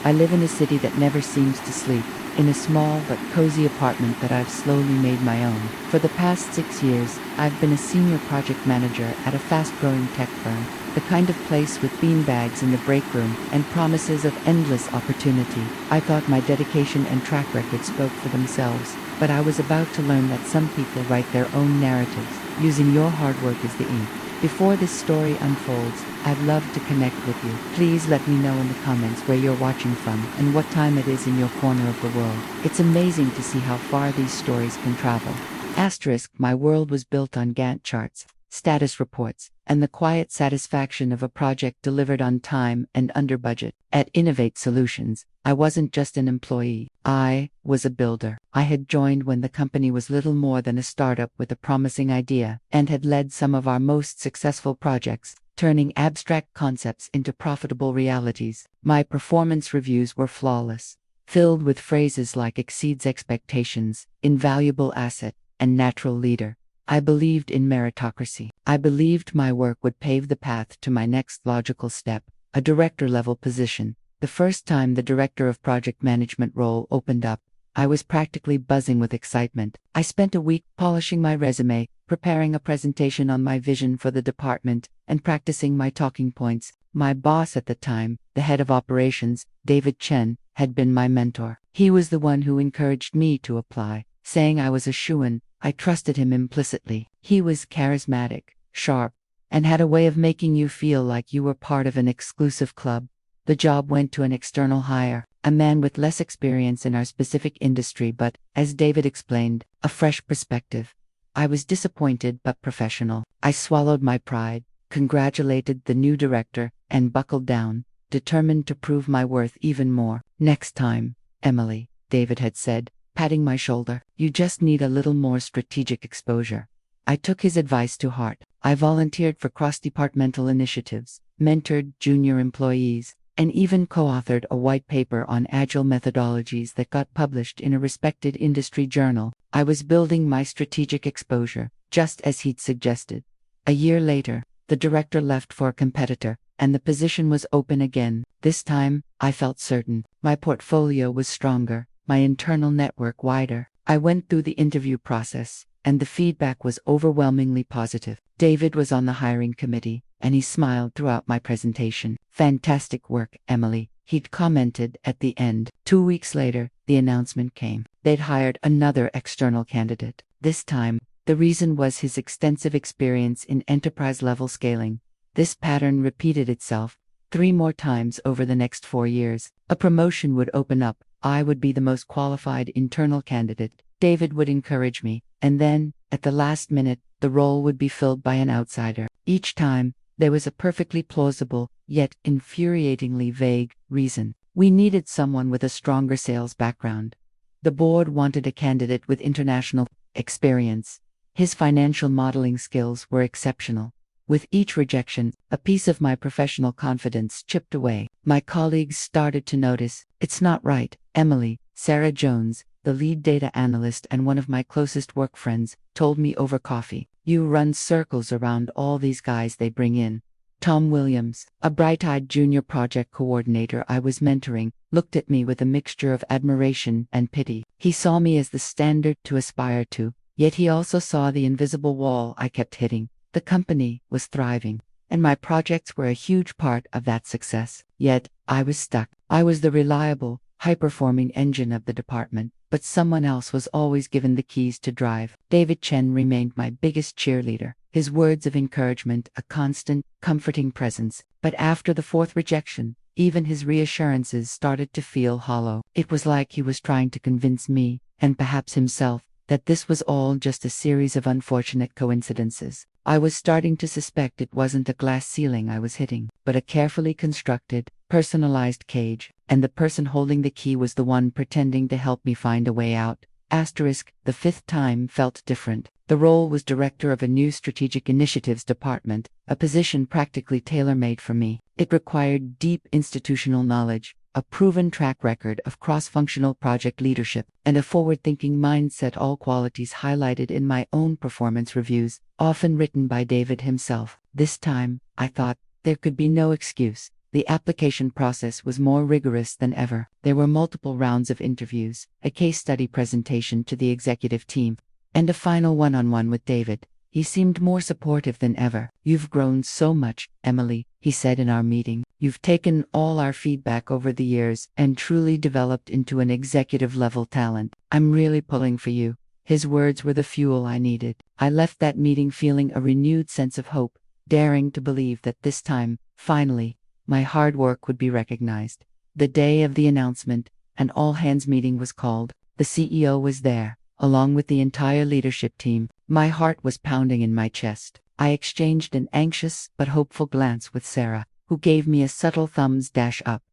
I live in a city that never seems to sleep, in a small but cozy apartment that I've slowly made my own. For the past 6 years, I've been a senior project manager at a fast-growing tech firm, the kind of place with beanbags in the break room and promises of endless opportunity. I thought my dedication and track record spoke for themselves, but I was about to learn that some people write their own narratives, using your hard work as the ink. Before this story unfolds, I'd love to connect with you. Please let me know in the comments where you're watching from and what time it is in your corner of the world. It's amazing to see how far these stories can travel. Asterisk, my world was built on Gantt charts, status reports, and the quiet satisfaction of a project delivered on time and under budget. At Innovate Solutions, I wasn't just an employee. I was a builder. I had joined when the company was little more than a startup with a promising idea, and had led some of our most successful projects, turning abstract concepts into profitable realities. My performance reviews were flawless, filled with phrases like exceeds expectations, invaluable asset, and natural leader. I believed in meritocracy. I believed my work would pave the path to my next logical step, a director-level position. The first time the director of project management role opened up, I was practically buzzing with excitement. I spent a week polishing my resume, preparing a presentation on my vision for the department, and practicing my talking points. My boss at the time, the head of operations, David Chen, had been my mentor. He was the one who encouraged me to apply, saying I was a shoo-in. I trusted him implicitly. He was charismatic, sharp, and had a way of making you feel like you were part of an exclusive club. The job went to an external hire, a man with less experience in our specific industry but, as David explained, a fresh perspective. I was disappointed but professional. I swallowed my pride, congratulated the new director, and buckled down, determined to prove my worth even more. Next time, Emily, David had said, patting my shoulder, you just need a little more strategic exposure. I took his advice to heart. I volunteered for cross-departmental initiatives, mentored junior employees, and even co-authored a white paper on agile methodologies that got published in a respected industry journal. I was building my strategic exposure, just as he'd suggested. A year later, the director left for a competitor, and the position was open again. This time, I felt certain. My portfolio was stronger, my internal network wider. I went through the interview process, and the feedback was overwhelmingly positive. David was on the hiring committee, and he smiled throughout my presentation. Fantastic work, Emily, he'd commented at the end. 2 weeks later, the announcement came. They'd hired another external candidate. This time, the reason was his extensive experience in enterprise-level scaling. This pattern repeated itself 3 more times over the next 4 years. A promotion would open up. I would be the most qualified internal candidate. David would encourage me, and then, at the last minute, the role would be filled by an outsider. Each time, there was a perfectly plausible, yet infuriatingly vague, reason. We needed someone with a stronger sales background. The board wanted a candidate with international experience. His financial modeling skills were exceptional. With each rejection, a piece of my professional confidence chipped away. My colleagues started to notice, it's not right. Emily, Sarah Jones, the lead data analyst and one of my closest work friends, told me over coffee, you run circles around all these guys they bring in. Tom Williams, a bright-eyed junior project coordinator I was mentoring, looked at me with a mixture of admiration and pity. He saw me as the standard to aspire to, yet he also saw the invisible wall I kept hitting. The company was thriving, and my projects were a huge part of that success. Yet, I was stuck. I was the reliable, high-performing engine of the department, but someone else was always given the keys to drive. David Chen remained my biggest cheerleader, his words of encouragement a constant, comforting presence. But after the 4th rejection, even his reassurances started to feel hollow. It was like he was trying to convince me, and perhaps himself, that this was all just a series of unfortunate coincidences. I was starting to suspect it wasn't a glass ceiling I was hitting, but a carefully constructed, personalized cage, and the person holding the key was the one pretending to help me find a way out. Asterisk, the 5th time felt different. The role was director of a new strategic initiatives department, a position practically tailor-made for me. It required deep institutional knowledge, a proven track record of cross-functional project leadership, and a forward-thinking mindset, all qualities highlighted in my own performance reviews, often written by David himself. This time, I thought, there could be no excuse. The application process was more rigorous than ever. There were multiple rounds of interviews, a case study presentation to the executive team, and a final one-on-one with David. He seemed more supportive than ever. "You've grown so much, Emily," he said in our meeting. "You've taken all our feedback over the years and truly developed into an executive-level talent. I'm really pulling for you." His words were the fuel I needed. I left that meeting feeling a renewed sense of hope, daring to believe that this time, finally, my hard work would be recognized. The day of the announcement, an all-hands meeting was called. The CEO was there, along with the entire leadership team. My heart was pounding in my chest. I exchanged an anxious but hopeful glance with Sarah, who gave me a subtle thumbs up.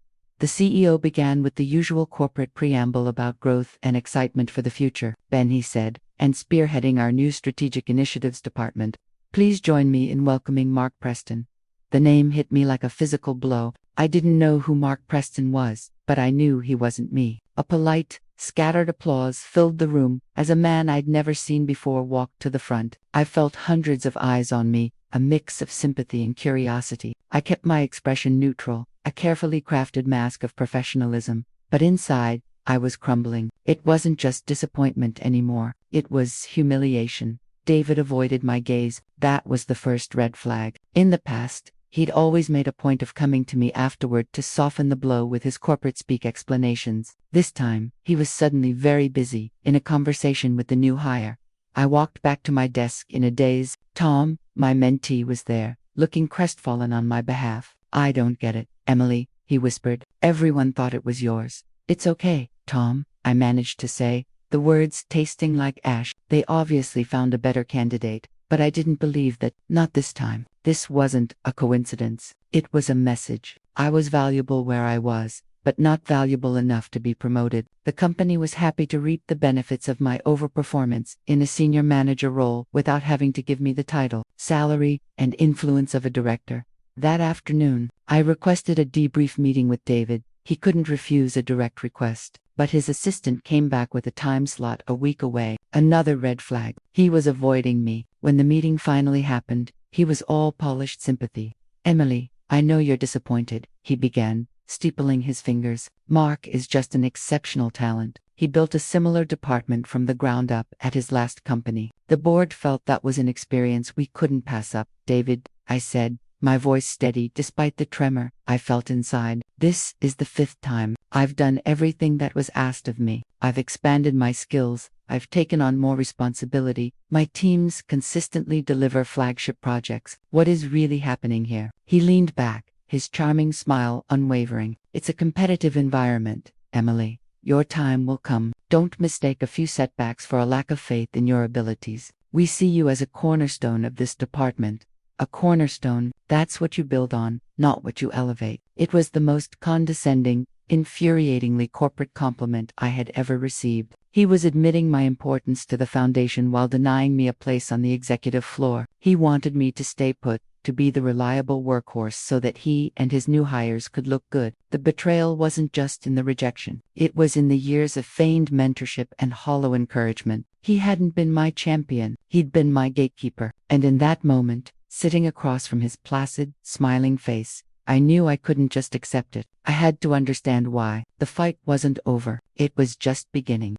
The CEO began with the usual corporate preamble about growth and excitement for the future. "Ben," he said, "and spearheading our new strategic initiatives department. Please join me in welcoming Mark Preston." The name hit me like a physical blow. I didn't know who Mark Preston was, but I knew he wasn't me. A polite, scattered applause filled the room as a man I'd never seen before walked to the front. I felt hundreds of eyes on me, a mix of sympathy and curiosity. I kept my expression neutral, a carefully crafted mask of professionalism, but inside, I was crumbling. It wasn't just disappointment anymore, it was humiliation. David avoided my gaze. That was the first red flag. In the past, he'd always made a point of coming to me afterward to soften the blow with his corporate speak explanations. This time, he was suddenly very busy, in a conversation with the new hire. I walked back to my desk in a daze. Tom, my mentee, was there, looking crestfallen on my behalf. "I don't get it, Emily," he whispered. "Everyone thought it was yours." "It's okay, Tom," I managed to say, the words tasting like ash. "They obviously found a better candidate, but I didn't believe that, not this time." This wasn't a coincidence. It was a message. I was valuable where I was, but not valuable enough to be promoted. The company was happy to reap the benefits of my overperformance in a senior manager role without having to give me the title, salary, and influence of a director. That afternoon, I requested a debrief meeting with David. He couldn't refuse a direct request, but his assistant came back with a time slot a week away. Another red flag. He was avoiding me. When the meeting finally happened, he was all polished sympathy. "Emily, I know you're disappointed," he began, steepling his fingers. "Mark is just an exceptional talent. He built a similar department from the ground up at his last company. The board felt that was an experience we couldn't pass up." "David," I said, my voice steady despite the tremor I felt inside. "This is the 5th time. I've done everything that was asked of me. I've expanded my skills. I've taken on more responsibility. My teams consistently deliver flagship projects. What is really happening here?" He leaned back, his charming smile unwavering. "It's a competitive environment, Emily. Your time will come. Don't mistake a few setbacks for a lack of faith in your abilities. We see you as a cornerstone of this department. A cornerstone, that's what you build on, not what you elevate." It was the most condescending, infuriatingly corporate compliment I had ever received. He was admitting my importance to the foundation while denying me a place on the executive floor. He wanted me to stay put, to be the reliable workhorse so that he and his new hires could look good. The betrayal wasn't just in the rejection. It was in the years of feigned mentorship and hollow encouragement. He hadn't been my champion. He'd been my gatekeeper. And in that moment, sitting across from his placid, smiling face, I knew I couldn't just accept it. I had to understand why. The fight wasn't over. It was just beginning.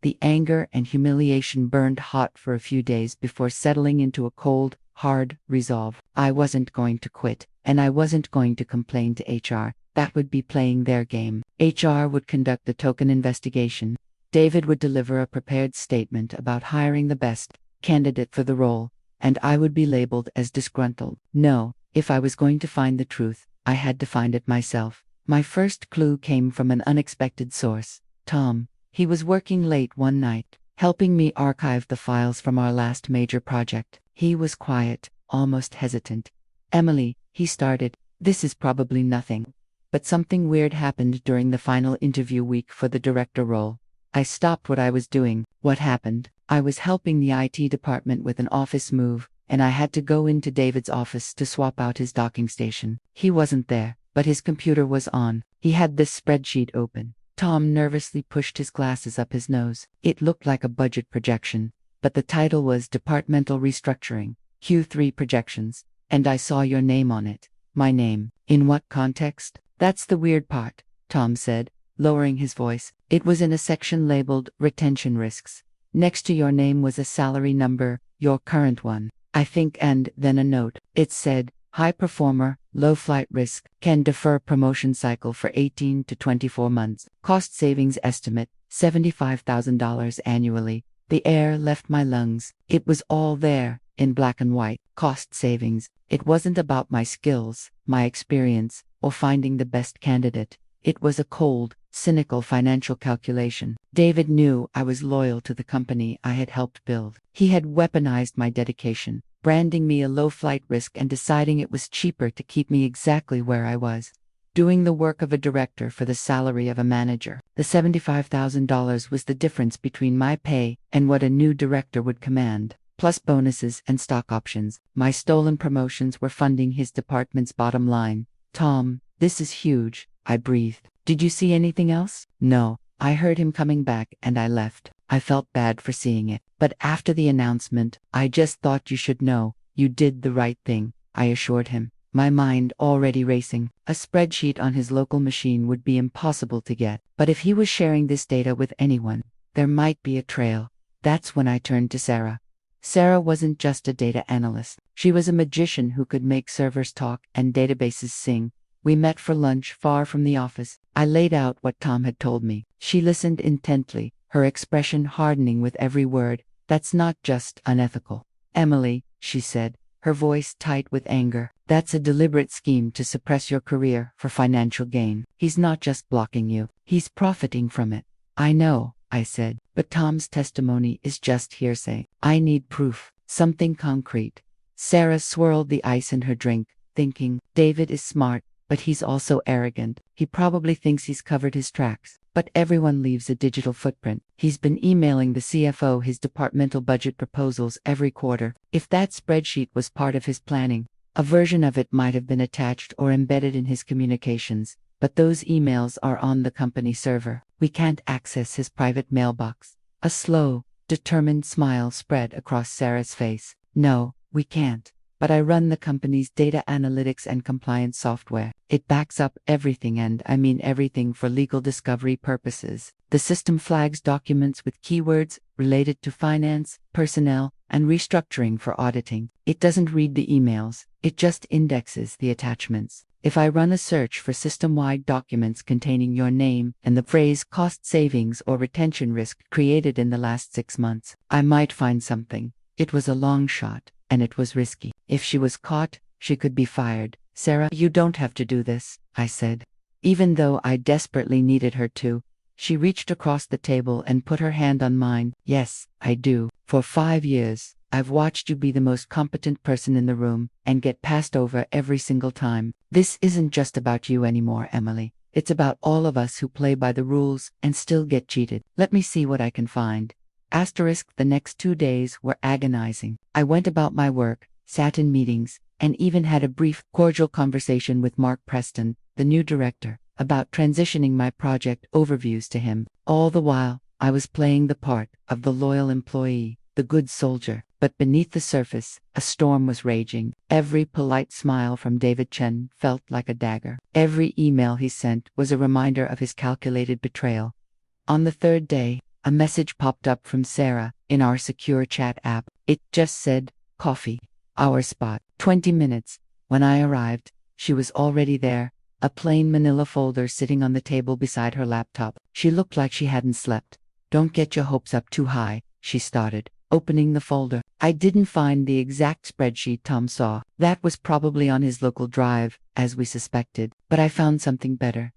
The anger and humiliation burned hot for a few days before settling into a cold, hard resolve. I wasn't going to quit, and I wasn't going to complain to HR. That would be playing their game. HR would conduct a token investigation. David would deliver a prepared statement about hiring the best candidate for the role, and I would be labeled as disgruntled. No, if I was going to find the truth, I had to find it myself. My first clue came from an unexpected source. Tom. He was working late one night, helping me archive the files from our last major project. He was quiet, almost hesitant. "Emily," he started, "this is probably nothing, but something weird happened during the final interview week for the director role." I stopped what I was doing. "What happened?" "I was helping the IT department with an office move, and I had to go into David's office to swap out his docking station. He wasn't there, but his computer was on. He had this spreadsheet open." Tom nervously pushed his glasses up his nose. "It looked like a budget projection, but the title was Departmental Restructuring, Q3 Projections, and I saw your name on it." My name. In what context? That's the weird part, Tom said, lowering his voice. It was in a section labeled Retention Risks. Next to your name was a salary number, your current one, I think, and then a note. It said, high performer, low flight risk, can defer promotion cycle for 18 to 24 months. Cost savings estimate, $75,000 annually. The air left my lungs. It was all there, in black and white. Cost savings. It wasn't about my skills, my experience, or finding the best candidate. It was a cold, cynical financial calculation. David knew I was loyal to the company I had helped build. He had weaponized my dedication, branding me a low flight risk and deciding it was cheaper to keep me exactly where I was, doing the work of a director for the salary of a manager. The $75,000 was the difference between my pay and what a new director would command, plus bonuses and stock options. My stolen promotions were funding his department's bottom line. Tom, this is huge, I breathed. Did you see anything else? No. I heard him coming back and I left. I felt bad for seeing it. But after the announcement, I just thought you should know. You did the right thing, I assured him, my mind already racing. A spreadsheet on his local machine would be impossible to get. But if he was sharing this data with anyone, there might be a trail. That's when I turned to Sarah. Sarah wasn't just a data analyst. She was a magician who could make servers talk and databases sing. We met for lunch far from the office. I laid out what Tom had told me. She listened intently, her expression hardening with every word. That's not just unethical, Emily, she said, her voice tight with anger. That's a deliberate scheme to suppress your career for financial gain. He's not just blocking you, he's profiting from it. I know, I said, but Tom's testimony is just hearsay. I need proof, something concrete. Sarah swirled the ice in her drink, thinking, David is smart, but he's also arrogant. He probably thinks he's covered his tracks. But everyone leaves a digital footprint. He's been emailing the CFO his departmental budget proposals every quarter. If that spreadsheet was part of his planning, a version of it might have been attached or embedded in his communications. But those emails are on the company server. We can't access his private mailbox. A slow, determined smile spread across Sarah's face. No, we can't. But I run the company's data analytics and compliance software. It backs up everything, and I mean everything, for legal discovery purposes. The system flags documents with keywords related to finance, personnel, and restructuring for auditing. It doesn't read the emails, it just indexes the attachments. If I run a search for system-wide documents containing your name and the phrase cost savings or retention risk created in the last 6 months, I might find something. It was a long shot, and it was risky. If she was caught, she could be fired. Sarah, you don't have to do this, I said. Even though I desperately needed her to, she reached across the table and put her hand on mine. Yes, I do. For 5 years, I've watched you be the most competent person in the room and get passed over every single time. This isn't just about you anymore, Emily. It's about all of us who play by the rules and still get cheated. Let me see what I can find. The next 2 days were agonizing. I went about my work, sat in meetings, and even had a brief, cordial conversation with Mark Preston, the new director, about transitioning my project overviews to him. All the while, I was playing the part of the loyal employee, the good soldier. But beneath the surface, a storm was raging. Every polite smile from David Chen felt like a dagger. Every email he sent was a reminder of his calculated betrayal. On the 3rd day, a message popped up from Sarah in our secure chat app. It just said, coffee. Our spot. 20 minutes. When I arrived, she was already there, a plain manila folder sitting on the table beside her laptop. She looked like she hadn't slept. Don't get your hopes up too high, she started, opening the folder. I didn't find the exact spreadsheet Tom saw. That was probably on his local drive, as we suspected. But I found something better.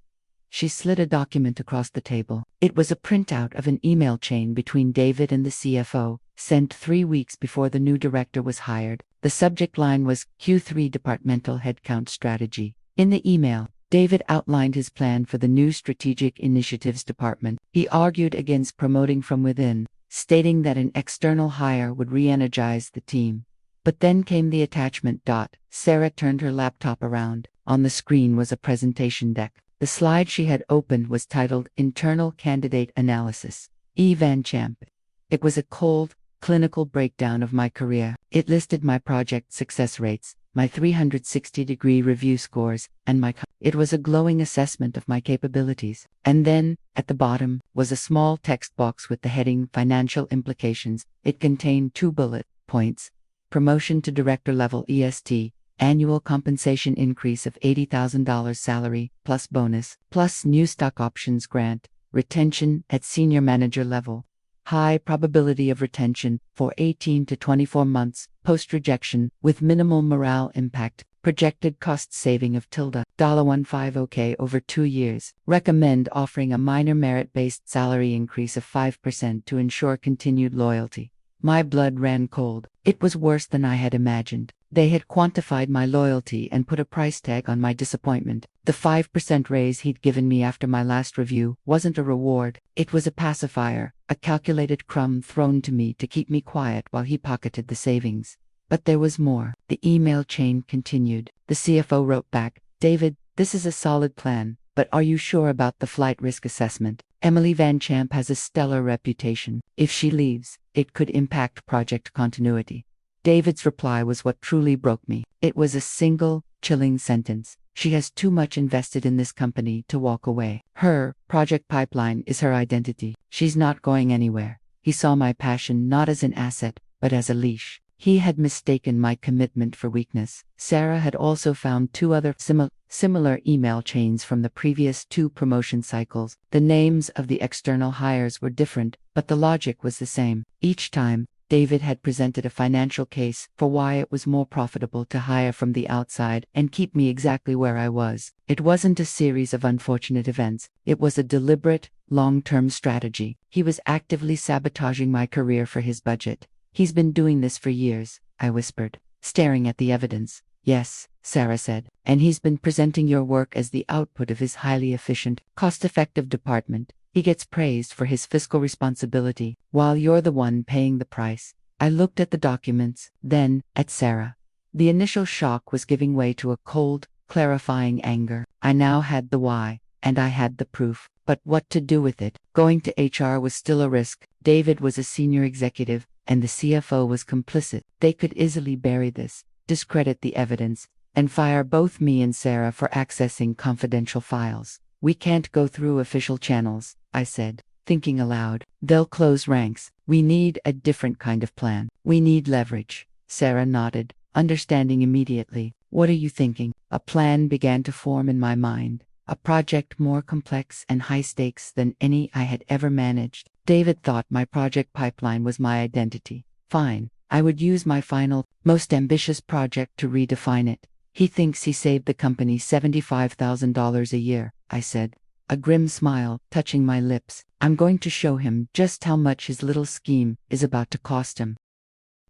She slid a document across the table. It was a printout of an email chain between David and the CFO, sent 3 weeks before the new director was hired. The subject line was Q3 Departmental Headcount Strategy. In the email, David outlined his plan for the new Strategic Initiatives Department. He argued against promoting from within, stating that an external hire would re-energize the team. But then came the attachment. Sarah turned her laptop around. On the screen was a presentation deck. The slide she had opened was titled Internal Candidate Analysis. Van Champ. It was a cold, clinical breakdown of my career. It listed my project success rates, my 360-degree review scores, and it was a glowing assessment of my capabilities. And then, at the bottom, was a small text box with the heading Financial Implications. It contained 2 bullet points: promotion to director level EST, annual compensation increase of $80,000 salary, plus bonus, plus new stock options grant, retention at senior manager level. High probability of retention for 18 to 24 months post-rejection with minimal morale impact. Projected cost saving of $150K over 2 years. Recommend offering a minor merit-based salary increase of 5% to ensure continued loyalty. My blood ran cold. It was worse than I had imagined. They had quantified my loyalty and put a price tag on my disappointment. The 5% raise he'd given me after my last review wasn't a reward. It was a pacifier, a calculated crumb thrown to me to keep me quiet while he pocketed the savings. But there was more. The email chain continued. The CFO wrote back, "David, this is a solid plan, but are you sure about the flight risk assessment? Emily Van Champ has a stellar reputation. If she leaves, it could impact project continuity." David's reply was what truly broke me. It was a single, chilling sentence. "She has too much invested in this company to walk away. Her project pipeline is her identity. She's not going anywhere." He saw my passion not as an asset, but as a leash. He had mistaken my commitment for weakness. Sarah had also found 2 other similar email chains from the previous 2 promotion cycles. The names of the external hires were different, but the logic was the same. Each time, David had presented a financial case for why it was more profitable to hire from the outside and keep me exactly where I was. It wasn't a series of unfortunate events. It was a deliberate, long-term strategy. He was actively sabotaging my career for his budget. "He's been doing this for years," I whispered, staring at the evidence. "Yes," Sarah said, "and he's been presenting your work as the output of his highly efficient, cost-effective department. He gets praised for his fiscal responsibility, while you're the one paying the price." I looked at the documents, then at Sarah. The initial shock was giving way to a cold, clarifying anger. I now had the why, and I had the proof. But what to do with it? Going to HR was still a risk. David was a senior executive, and the CFO was complicit. They could easily bury this, discredit the evidence, and fire both me and Sarah for accessing confidential files. "We can't go through official channels," I said, thinking aloud. "They'll close ranks. We need a different kind of plan. We need leverage." Sarah nodded, understanding immediately. "What are you thinking?" A plan began to form in my mind. A project more complex and high stakes than any I had ever managed. David thought my project pipeline was my identity. Fine, I would use my final, most ambitious project to redefine it. "He thinks he saved the company $75,000 a year," I said, a grim smile touching my lips. "I'm going to show him just how much his little scheme is about to cost him."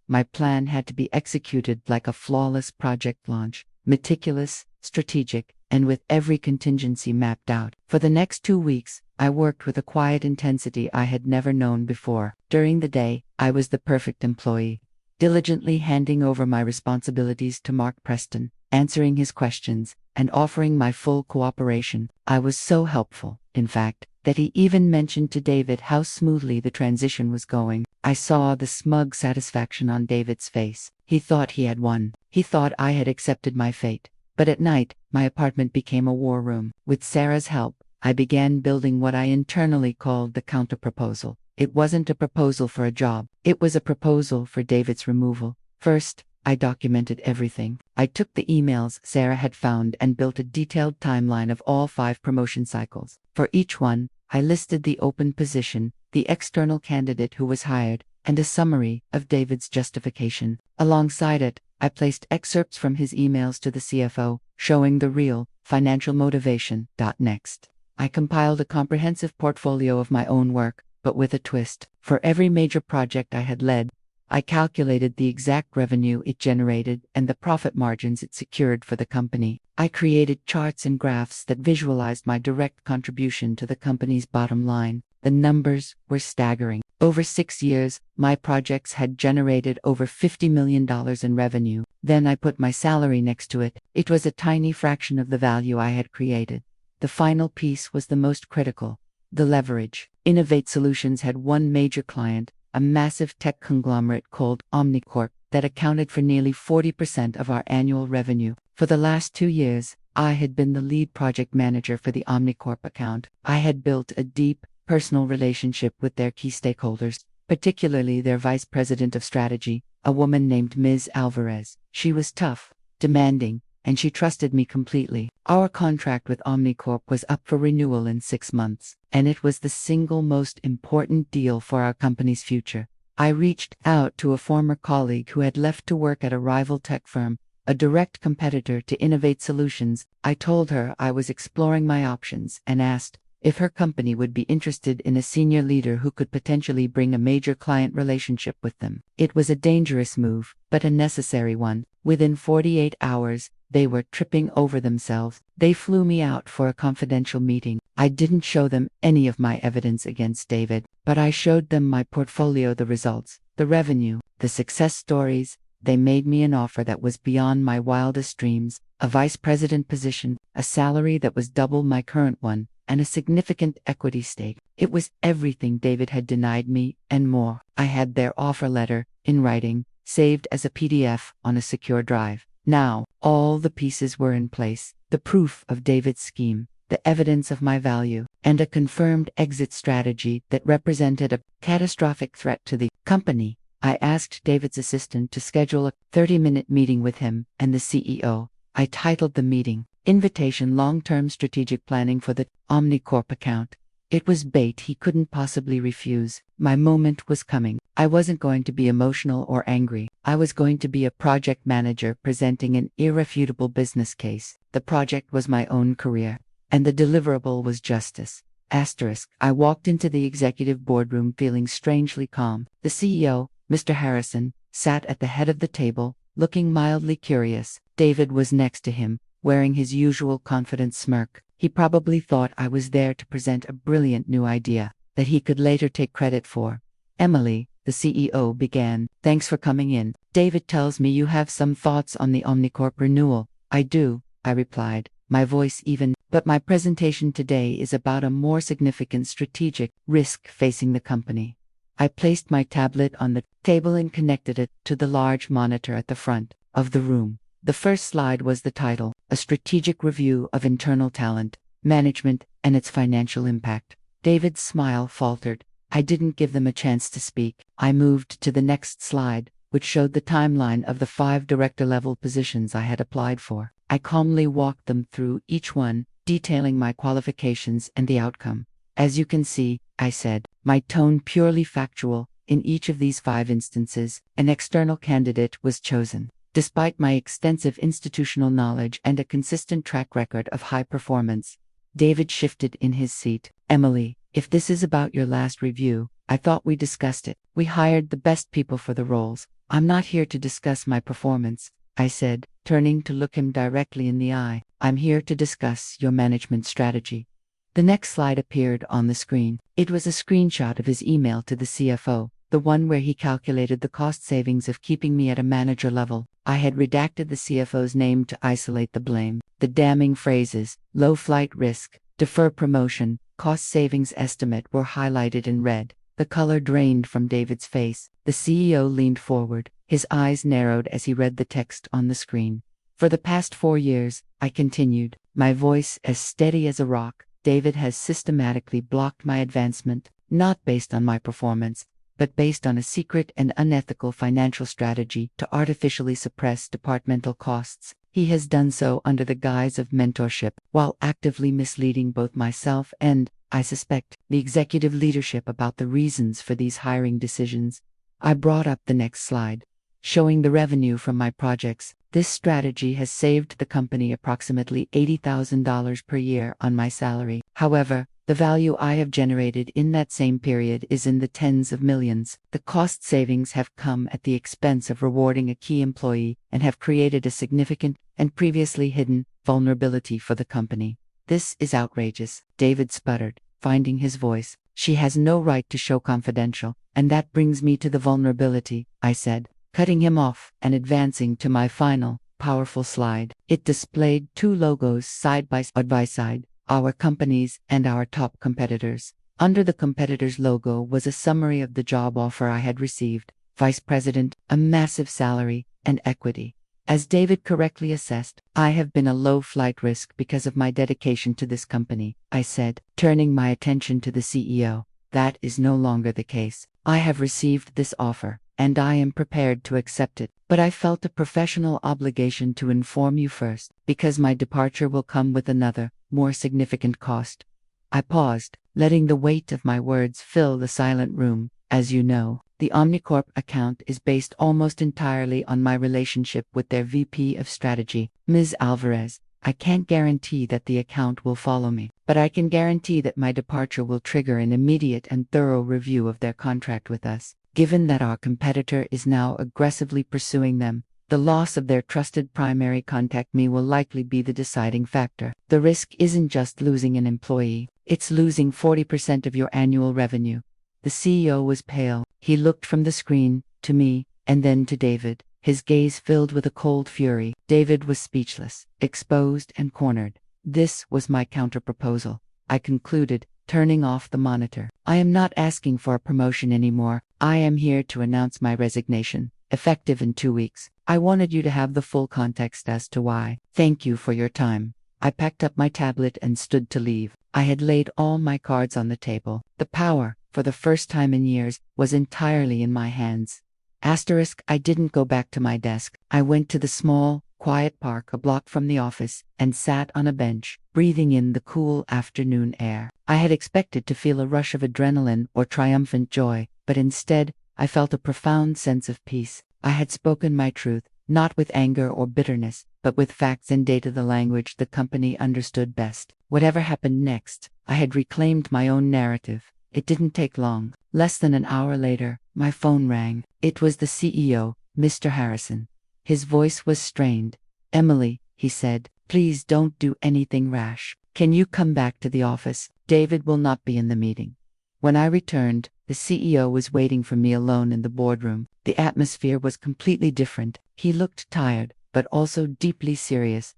My plan had to be executed like a flawless project launch, meticulous, strategic, and with every contingency mapped out. For the next 2 weeks, I worked with a quiet intensity I had never known before. During the day, I was the perfect employee, diligently handing over my responsibilities to Mark Preston, answering his questions, and offering my full cooperation. I was so helpful, in fact, that he even mentioned to David how smoothly the transition was going. I saw the smug satisfaction on David's face. He thought he had won. He thought I had accepted my fate. But at night, my apartment became a war room. With Sarah's help, I began building what I internally called the counterproposal. It wasn't a proposal for a job. It was a proposal for David's removal. First, I documented everything. I took the emails Sarah had found and built a detailed timeline of all 5 promotion cycles. For each one, I listed the open position, the external candidate who was hired, and a summary of David's justification. Alongside it, I placed excerpts from his emails to the CFO, showing the real, financial motivation. Next, I compiled a comprehensive portfolio of my own work, but with a twist. For every major project I had led, I calculated the exact revenue it generated and the profit margins it secured for the company. I created charts and graphs that visualized my direct contribution to the company's bottom line. The numbers were staggering. Over 6 years, my projects had generated over $50 million in revenue. Then I put my salary next to it. It was a tiny fraction of the value I had created. The final piece was the most critical: the leverage. Innovate Solutions had one major client, a massive tech conglomerate called Omnicorp, that accounted for nearly 40% of our annual revenue. For the last 2 years, I had been the lead project manager for the Omnicorp account. I had built a deep, personal relationship with their key stakeholders, particularly their vice president of strategy, a woman named Ms. Alvarez. She was tough, demanding, and she trusted me completely. Our contract with Omnicorp was up for renewal in 6 months, and it was the single most important deal for our company's future. I reached out to a former colleague who had left to work at a rival tech firm, a direct competitor to Innovate Solutions. I told her I was exploring my options and asked if her company would be interested in a senior leader who could potentially bring a major client relationship with them. It was a dangerous move, but a necessary one. Within 48 hours, they were tripping over themselves. They flew me out for a confidential meeting. I didn't show them any of my evidence against David, but I showed them my portfolio, the results, the revenue, the success stories. They made me an offer that was beyond my wildest dreams, a vice president position, a salary that was double my current one, and a significant equity stake. It was everything David had denied me, and more. I had their offer letter, in writing, saved as a PDF on a secure drive. Now, all the pieces were in place: the proof of David's scheme, the evidence of my value, and a confirmed exit strategy that represented a catastrophic threat to the company. I asked David's assistant to schedule a 30-minute meeting with him and the CEO. I titled the meeting, Invitation Long-Term Strategic Planning for the Omnicorp Account. It was bait he couldn't possibly refuse. My moment was coming. I wasn't going to be emotional or angry. I was going to be a project manager presenting an irrefutable business case. The project was my own career, and the deliverable was justice. I walked into the executive boardroom feeling strangely calm. The CEO, Mr. Harrison, sat at the head of the table, looking mildly curious. David was next to him, wearing his usual confident smirk. He probably thought I was there to present a brilliant new idea that he could later take credit for. Emily, the CEO began, thanks for coming in. David tells me you have some thoughts on the Omnicorp renewal. I do, I replied, my voice even, but my presentation today is about a more significant strategic risk facing the company. I placed my tablet on the table and connected it to the large monitor at the front of the room. The first slide was the title, A Strategic Review of Internal Talent, Management, and Its Financial Impact. David's smile faltered. I didn't give them a chance to speak. I moved to the next slide, which showed the timeline of the 5 director-level positions I had applied for. I calmly walked them through each one, detailing my qualifications and the outcome. As you can see, I said, my tone purely factual. In each of these 5 instances, an external candidate was chosen. Despite my extensive institutional knowledge and a consistent track record of high performance, David shifted in his seat. Emily, if this is about your last review, I thought we discussed it. We hired the best people for the roles. I'm not here to discuss my performance, I said, turning to look him directly in the eye. I'm here to discuss your management strategy. The next slide appeared on the screen. It was a screenshot of his email to the CFO, the one where he calculated the cost savings of keeping me at a manager level. I had redacted the CFO's name to isolate the blame. The damning phrases, low flight risk, defer promotion, cost savings estimate were highlighted in red. The color drained from David's face. The CEO leaned forward. His eyes narrowed as he read the text on the screen. For the past 4 years, I continued, my voice as steady as a rock, David has systematically blocked my advancement, not based on my performance, but based on a secret and unethical financial strategy to artificially suppress departmental costs. He has done so under the guise of mentorship, while actively misleading both myself and, I suspect, the executive leadership about the reasons for these hiring decisions. I brought up the next slide, showing the revenue from my projects. This strategy has saved the company approximately $80,000 per year on my salary. However, the value I have generated in that same period is in the tens of millions. The cost savings have come at the expense of rewarding a key employee and have created a significant and previously hidden vulnerability for the company. This is outrageous, David sputtered, finding his voice. She has no right to show confidential, and that brings me to the vulnerability, I said, cutting him off and advancing to my final, powerful slide. It displayed 2 logos side by side, our companies and our top competitors. Under the competitors' logo was a summary of the job offer I had received. vice president, a massive salary, and equity. As David correctly assessed, I have been a low-flight risk because of my dedication to this company, I said, turning my attention to the CEO. That is no longer the case. I have received this offer, and I am prepared to accept it, but I felt a professional obligation to inform you first, because my departure will come with another, more significant cost. I paused, letting the weight of my words fill the silent room. As you know, the Omnicorp account is based almost entirely on my relationship with their VP of Strategy, Ms. Alvarez. I can't guarantee that the account will follow me, but I can guarantee that my departure will trigger an immediate and thorough review of their contract with us. Given that our competitor is now aggressively pursuing them, the loss of their trusted primary contact me will likely be the deciding factor. The risk isn't just losing an employee, it's losing 40% of your annual revenue. The CEO was pale. He looked from the screen, to me, and then to David, his gaze filled with a cold fury. David was speechless, exposed and cornered. This was my counterproposal, I concluded, turning off the monitor. I am not asking for a promotion anymore. I am here to announce my resignation, effective in 2 weeks. I wanted you to have the full context as to why. Thank you for your time. I packed up my tablet and stood to leave. I had laid all my cards on the table. The power, for the first time in years, was entirely in my hands. I didn't go back to my desk. I went to the small, quiet park a block from the office and sat on a bench, breathing in the cool afternoon air. I had expected to feel a rush of adrenaline or triumphant joy, but instead, I felt a profound sense of peace. I had spoken my truth, not with anger or bitterness, but with facts and data, the language the company understood best. Whatever happened next, I had reclaimed my own narrative. It didn't take long. Less than an hour later, my phone rang. It was the CEO, Mr. Harrison. His voice was strained. "Emily," he said, "please don't do anything rash. Can you come back to the office? David will not be in the meeting." When I returned, the CEO was waiting for me alone in the boardroom. The atmosphere was completely different. He looked tired, but also deeply serious.